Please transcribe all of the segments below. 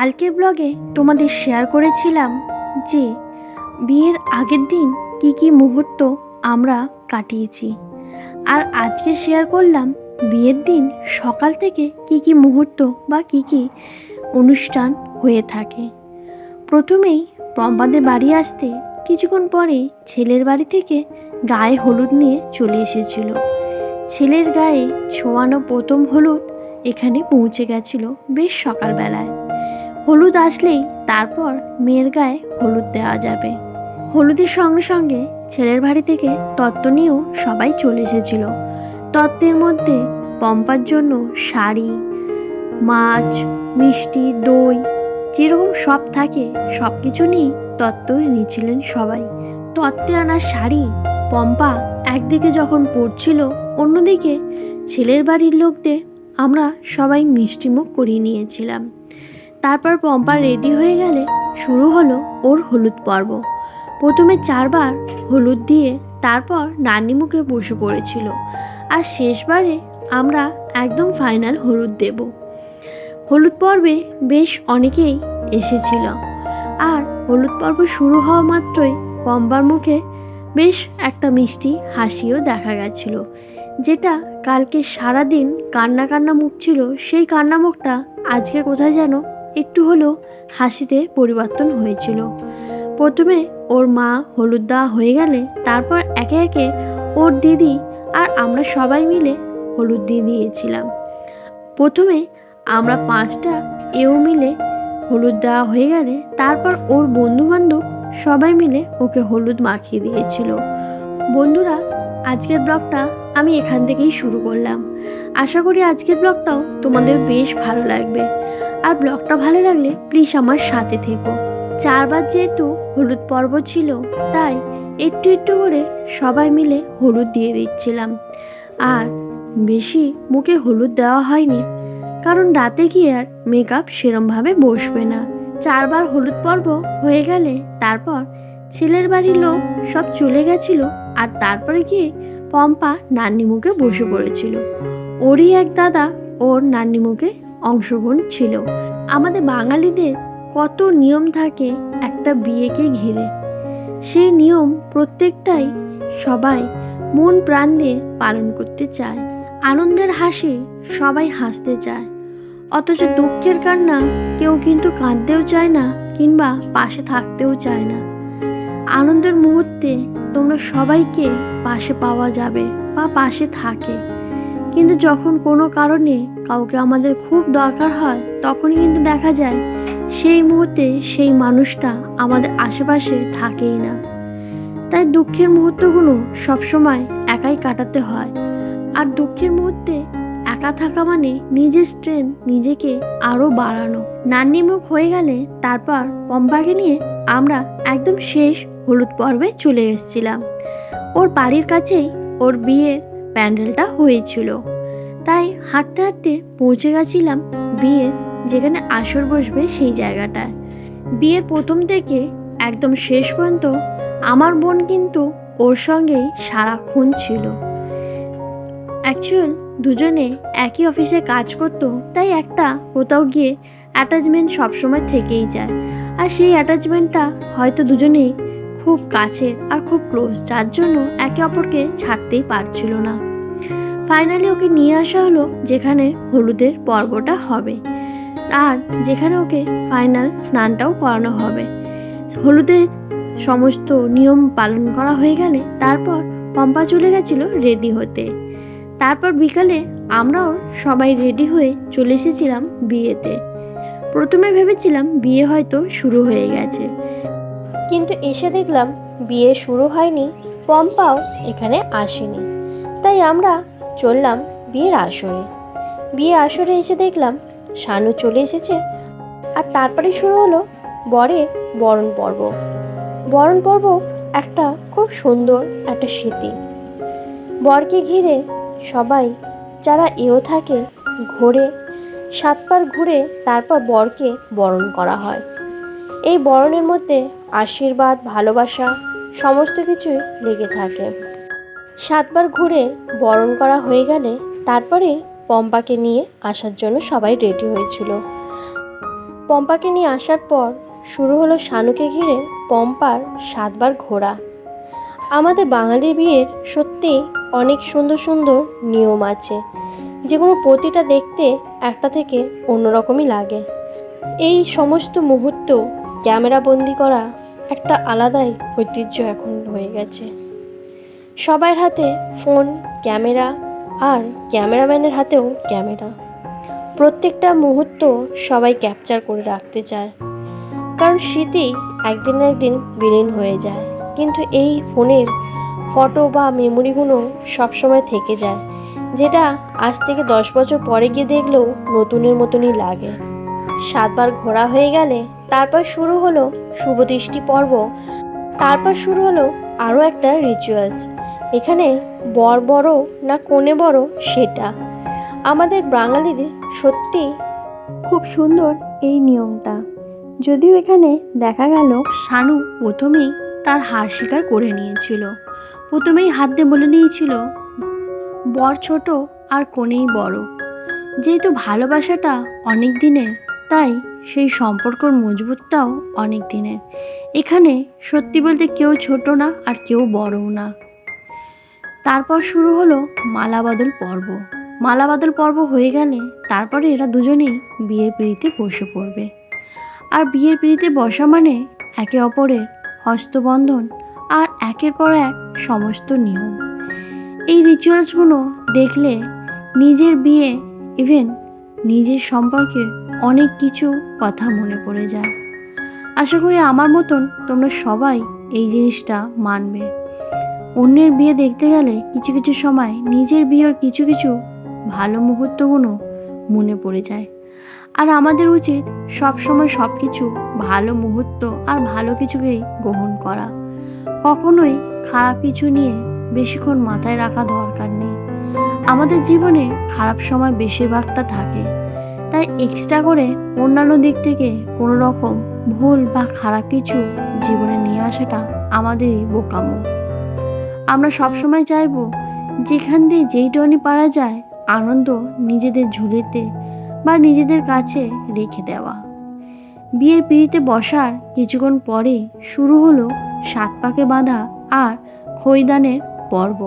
কালকের ব্লগে তোমাদের শেয়ার করেছিলাম যে বিয়ের আগের দিন কি কি মুহূর্ত আমরা কাটিয়েছি, আর আজকে শেয়ার করলাম বিয়ের দিন সকাল থেকে কি কি মুহূর্ত বা কি কি অনুষ্ঠান হয়ে থাকে। প্রথমেই পম্পাদের বাড়ি আসতে কিছুক্ষণ পরে ছেলের বাড়ি থেকে গায়ে হলুদ নিয়ে চলে এসেছিল। ছেলের গায়ে ছোঁয়ানো প্রথম হলুদ এখানে পৌঁছে গেছিল বেশ সকালবেলায়। হলুদ আসলেই তারপর মেয়ের গায়ে হলুদ দেওয়া যাবে। হলুদের সঙ্গে সঙ্গে ছেলের বাড়ি থেকে তত্ত্ব নিয়েও সবাই চলে এসেছিল। তত্ত্বের মধ্যে পম্পার জন্য শাড়ি, মাছ, মিষ্টি, দই, যেরকম সব থাকে সব কিছু নিয়েই তত্ত্ব এনেছিলেন সবাই। তত্ত্বে আনা শাড়ি পম্পা একদিকে যখন পরছিল, অন্যদিকে ছেলের বাড়ির লোকদের আমরা সবাই মিষ্টিমুখ করিয়ে নিয়েছিলাম। তারপর পম্পা রেডি হয়ে গেলে শুরু হলো ওর হলুদ পর্ব। প্রথমে 4 বার হলুদ দিয়ে তারপর নানি মুখে বসে পড়েছিল, আর শেষবারে আমরা একদম ফাইনাল হলুদ দেব। হলুদ পর্বে বেশ অনেকেই এসেছিল, আর হলুদ পর্ব শুরু হওয়া মাত্রই পম্পার মুখে বেশ একটা মিষ্টি হাসিও দেখা গেছিল, যেটা কালকে সারাদিন কান্না কান্না মুখ ছিল, সেই কান্না মুখটা আজকে কোথায় যেন একটু হলেও হাসিতে পরিবর্তন হয়েছিল। প্রথমে ওর মা হলুদ দেওয়া হয়ে গেলে তারপর একে একে ওর দিদি আর আমরা সবাই মিলে হলুদ দিয়ে দিয়েছিলাম। প্রথমে আমরা 5টা এও মিলে হলুদ দেওয়া হয়ে গেলে তারপর ওর বন্ধুবান্ধব সবাই মিলে ওকে হলুদ মাখিয়ে দিয়েছিল। বন্ধুরা, আজকের ব্লগটা আমি এখান থেকেই শুরু করলাম। আশা করি আজকের ব্লগটাও তোমাদের বেশ ভালো লাগবে, আর ব্লগটা ভালো লাগলে প্লিজ আমার সাথে থেকো। 4 বার যেহেতু হলুদ পর্ব ছিল, তাই একটু একটু করে সবাই মিলে হলুদ দিয়ে দিচ্ছিলাম। আর বেশি মুখে হলুদ দেওয়া হয়নি, কারণ রাতে গিয়ে আর মেকআপ সেরমভাবে বসবে না। 4 বার হলুদ পর্ব হয়ে গেলে তারপর ছেলের বাড়ির লোক সব চলে গেছিল, আর তারপরে গিয়ে পম্পা নান্নি মুখে বসে পড়েছিল। ওরই এক দাদা ওর নান্নি মুখে অংশগ্রহণ ছিল। আমাদের বাঙালিদের কত নিয়ম থাকে একটা বিয়েকে ঘিরে, সেই নিয়ম প্রত্যেকটাই সবাই মন প্রাণ দিয়ে পালন করতে চায়। আনন্দের হাসি সবাই হাসতে চায়, অথচ দুঃখের কান্না কেউ কিন্তু কাঁদতেও চায় না, কিংবা পাশে থাকতেও চায় না। আনন্দের মুহূর্তে তোমরা সবাইকে পাশে পাওয়া যাবে বা পাশে থাকে, কিন্তু যখন কোনো কারণে কাউকে আমাদের খুব দরকার হয়, তখনই কিন্তু দেখা যায় সেই মুহূর্তে সেই মানুষটা আমাদের আশেপাশে থাকেই না। তাই দুঃখের মুহূর্তগুলো সবসময় একাই কাটাতে হয়, আর দুঃখের মুহূর্তে একা থাকা মানে নিজের স্ট্রেংথ নিজেকে আরও বাড়ানো। নান্নি মুখ হয়ে গেলে তারপর পম্পাকে নিয়ে আমরা একদম শেষ হলুদ পর্বে চলে এসেছিলাম। ওর বাড়ির কাছেই ওর বিয়ের প্যান্ডেলটা হয়েছিল, তাই হাঁটতে হাঁটতে পৌঁছে গেছিলাম বিয়ের যেখানে আসর বসবে সেই জায়গাটায়। বিয়ের প্রথম থেকে একদম শেষ পর্যন্ত আমার বোন কিন্তু ওর সঙ্গেই সারাক্ষণ ছিল। অ্যাকচুয়াল দুজনে একই অফিসে কাজ করতো, তাই একটা কোথাও গিয়ে অ্যাটাচমেন্ট সবসময় থেকেই যায়, আর সেই অ্যাটাচমেন্টটা হয়তো দুজনেই খুব কাছের আর খুব ক্লোজ, যার জন্য একে অপরকে ছাড়তেই পারছিল না। ফাইনালি ওকে নিয়ে আসা হলো যেখানে হলুদের পর্বটা হবে, আর যেখানে ওকে ফাইনাল স্নানটাও করানো হবে। হলুদের সমস্ত নিয়ম পালন করা হয়ে গেলে তারপর পম্পা চলে গেছিল রেডি হতে। তারপর বিকালে আমরাও সবাই রেডি হয়ে চলে এসেছিলাম বিয়েতে। প্রথমে ভেবেছিলাম বিয়ে হয়তো শুরু হয়ে গেছে, কিন্তু এসে দেখলাম বিয়ে শুরু হয়নি, পম্পাও এখানে আসেনি। তাই আমরা চললাম বিয়ের আসরে। বিয়ে আসরে এসে দেখলাম শানু চলে এসেছে, আর তারপরে শুরু হলো বরের বরণ পর্ব। বরণ পর্ব একটা খুব সুন্দর একটা স্মৃতি। বরকে ঘিরে সবাই যারা এও থাকে ঘোরে, 7 বার ঘুরে তারপর বরকে বরণ করা হয়। এই বরণের মধ্যে আশীর্বাদ, ভালোবাসা সমস্ত কিছুই লেগে থাকে। 7 বার ঘুরে বরণ করা হয়ে গেলে তারপরে পম্পাকে নিয়ে আসার জন্য সবাই রেডি হয়েছিল। পম্পাকে নিয়ে আসার পর শুরু হলো শানুকে ঘিরে পম্পার 7 বার ঘোরা। আমাদের বাঙালির বিয়ের সত্যি অনেক সুন্দর সুন্দর নিয়ম আছে, যেগুলো প্রতিটা দেখতে একটা থেকে অন্যরকমই লাগে। এই সমস্ত মুহূর্ত ক্যামেরাবন্দি করা একটা আলাদাই ঐতিহ্য এখন হয়ে গেছে। সবার হাতে ফোন, ক্যামেরা, আর ক্যামেরাম্যানের হাতেও ক্যামেরা। প্রত্যেকটা মুহূর্ত সবাই ক্যাপচার করে রাখতে চায়, কারণ স্মৃতি একদিন না একদিন বিলীন হয়ে যায়, কিন্তু এই ফোনের ফটো বা মেমোরিগুলো সবসময় থেকে যায়, যেটা আজ থেকে 10 বছর পরে গিয়ে দেখলেও নতুনের মতনই লাগে। 7 বার ঘোরা হয়ে গেলে তারপর শুরু হলো শুভদৃষ্টি পর্ব। তারপর শুরু হলো আরও একটা রিচুয়ালস। এখানে বর বড় না কনে বড় সেটা। আমাদের বাঙালিদের সত্যি খুব সুন্দর এই নিয়মটা। যদিও এখানে দেখা গেল শানু প্রথমেই তার হার স্বীকার করে নিয়েছিল, প্রথমেই হাত দিয়ে বলে নিয়েছিল বর ছোট আর কনেই বড়। যেহেতু ভালোবাসাটা অনেক দিনের, তাই সেই সম্পর্কর মজবুতটাও অনেক দিনের। এখানে সত্যি বলতে কেউ ছোট না আর কেউ বড়ও না। তারপর শুরু হলো মালা বদল পর্ব। মালা বদল পর্ব হয়ে গেলে তারপরে এরা দুজনেই বিয়ের পিঁড়িতে বসে পড়বে। আর বিয়ের পিঁড়িতে বসা মানে একে অপরের হস্তবন্ধন আর একের পর এক সমস্ত নিয়ম। এই রিচুয়ালসগুলো দেখলে নিজের বিয়ে, ইভেন নিজের সম্পর্কে অনেক কিছু কথা মনে পড়ে যায়। আশা করি আমার মতন তোমরা সবাই এই জিনিসটা মানবে। অন্যের বিয়ে দেখতে গেলে কিছু কিছু সময় নিজের বিয়ের কিছু কিছু ভালো মুহূর্তগুলো মনে পড়ে যায়। আর আমাদের উচিত সব সময় সব কিছু ভালো মুহূর্ত আর ভালো কিছুকেই গ্রহণ করা। কখনোই খারাপ কিছু নিয়ে বেশিক্ষণ মাথায় রাখা দরকার নেই। আমাদের জীবনে খারাপ সময় বেশিরভাগটা থাকে, তাই এক্সট্রা করে অন্যান্য দিক থেকে কোনো রকম ভুল বা খারাপ কিছু জীবনে নিয়ে আসাটা আমাদেরই বোকামো। আমরা সবসময় চাইবো যেখান দিয়ে যেইটুকুনি পারা যায় আনন্দ নিজেদের ঝুলিতে বা নিজেদের কাছে রেখে দেওয়া। বিয়ের পিঁড়িতে বসার কিছুক্ষণ পরে শুরু হলো 7 পাকে বাঁধা আর খৈদানের পর্ব।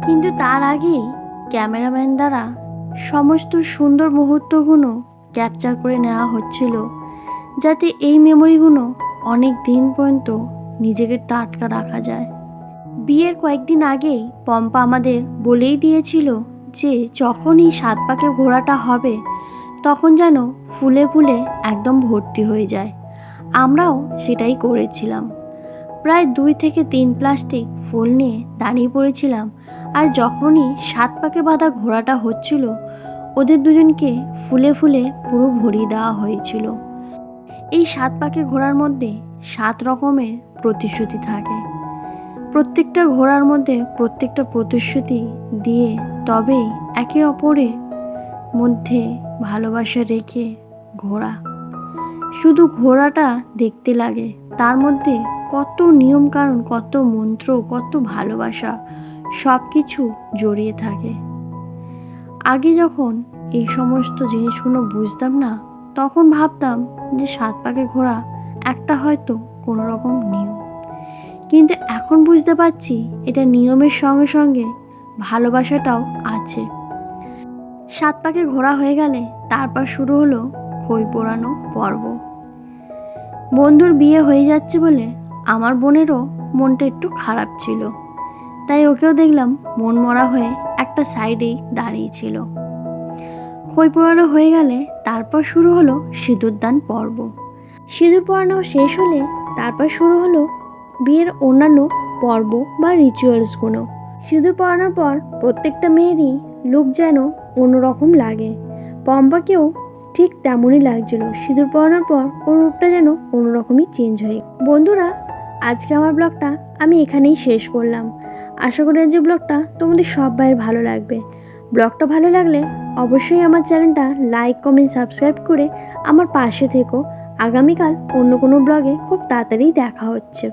কিন্তু তার আগেই ক্যামেরাম্যান দ্বারা সমস্ত সুন্দর মুহূর্তগুলো ক্যাপচার করে নেওয়া হচ্ছিল, যাতে এই মেমোরিগুলো অনেক দিন পর্যন্ত নিজেকে টাটকা রাখা যায়। বিয়ের কয়েকদিন আগেই পম্পা আমাদের বলেই দিয়েছিল যে যখনই 7 পাকে ঘোরাটা হবে তখন যেন ফুলে ফুলে একদম ভর্তি হয়ে যায়। আমরাও সেটাই করেছিলাম। প্রায় 2 থেকে 3 প্লাস্টিক ফুল নিয়ে দাঁড়িয়ে পড়েছিলাম। আর যখনই 7 পাকে বাঁধা ঘোরাটা হচ্ছিল ওদের দুজনকে ফুলে ফুলে পুরো ভরিয়ে দেওয়া হয়েছিল। এই 7 পাকে ঘোরার মধ্যে 7 রকমের প্রতিশ্রুতি থাকে। প্রত্যেকটা ঘোরার মধ্যে প্রত্যেকটা প্রতিশ্রুতি দিয়ে তবেই একে অপরের মধ্যে ভালোবাসা রেখে ঘোরা। শুধু ঘোরাটা দেখতে লাগে, তার মধ্যে কত নিয়ম কানুন, কত মন্ত্র, কত ভালোবাসা সব কিছু জড়িয়ে থাকে। আগে যখন এই সমস্ত জিনিসগুলো বুঝতাম না, তখন ভাবতাম যে 7 পাকে ঘোরা একটা হয়তো কোনো রকম নিয়ম, কিন্তু এখন বুঝতে পারছি এটা নিয়মের সঙ্গে সঙ্গে ভালোবাসাটাও আছে। 7 পাকে ঘোরা হয়ে গেলে তারপর শুরু হলো খই পোড়ানো পর্ব। বন্ধুর বিয়ে হয়ে যাচ্ছে বলে আমার বোনেরও মনটা একটু খারাপ ছিল, তাই ওকেও দেখলাম মন মরা হয়ে একটা সাইডেই দাঁড়িয়েছিল। খই পোড়ানো হয়ে গেলে তারপর শুরু হলো সিঁদুরদান পর্ব। সিঁদুর পরানো শেষ হলে তারপর শুরু হলো বিয়ের অন্যান্য পর্ব বা রিচুয়ালসগুলো। সিঁদুর পরানোর পর প্রত্যেকটা মেয়েরই লুক যেন অন্যরকম লাগে। পম্পাকেও ঠিক তেমনই লাগছিল। সিঁদুর পরানোর পর ওর রূপটা যেন অন্যরকমই চেঞ্জ হয়ে। বন্ধুরা, আজকে আমার ব্লগটা আমি এখানেই শেষ করলাম। আশা করি আজকের ব্লগটা তোমাদের সবাই ভালো লাগবে। ব্লগটা ভালো লাগলে অবশ্যই আমার চ্যানেলটা লাইক, কমেন্ট, সাবস্ক্রাইব করে আমার পাশে থেকো। আগামীকাল অন্য কোনো ব্লগে খুব তাড়াতাড়ি দেখা হচ্ছে।